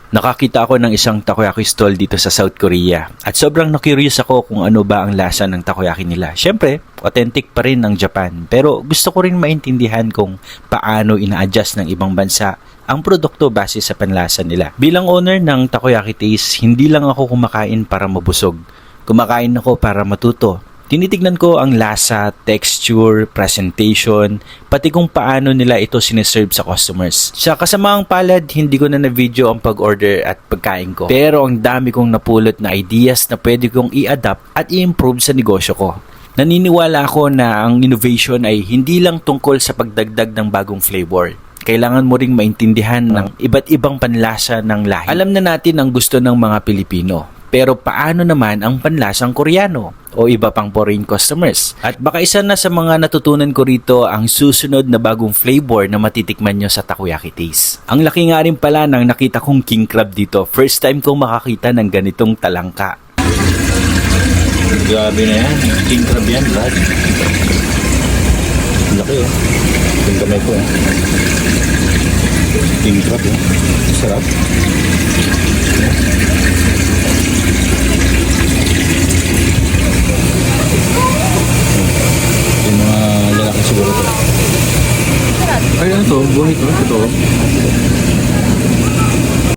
Nakakita ako ng isang takoyaki stall dito sa South Korea at sobrang na-curious ako kung ano ba ang lasa ng takoyaki nila. Siyempre, authentic pa rin ng Japan pero gusto ko rin maintindihan kung paano ina-adjust ng ibang bansa ang produkto base sa panlasa nila. Bilang owner ng Takoyaki Taste, hindi lang ako kumakain para mabusog. Kumakain ako para matuto. Tinitignan ko ang lasa, texture, presentation, pati kung paano nila ito sineserve sa customers. Sa kasamaang palad, hindi ko na video ang pag-order at pagkain ko. Pero ang dami kong napulot na ideas na pwede kong i-adapt at i-improve sa negosyo ko. Naniniwala ako na ang innovation ay hindi lang tungkol sa pagdagdag ng bagong flavor. Kailangan mo ring maintindihan ng iba't ibang panlasa ng lahi. Alam na natin ang gusto ng mga Pilipino. Pero paano naman ang panlasang Koreano o iba pang foreign customers? At baka isa na sa mga natutunan ko rito ang susunod na bagong flavor na matitikman nyo sa Takoyaki Taste. Ang laki nga rin pala ng nakita kong king crab dito. First time kong makakita ng ganitong talangka. Grabe na yan. King crab yan, Brad. Laki oh. Yung kamay ko eh. King crab eh. Sarap. Yung mga lalaki siguro ito. Ay, ano to? Buhay to? Ito.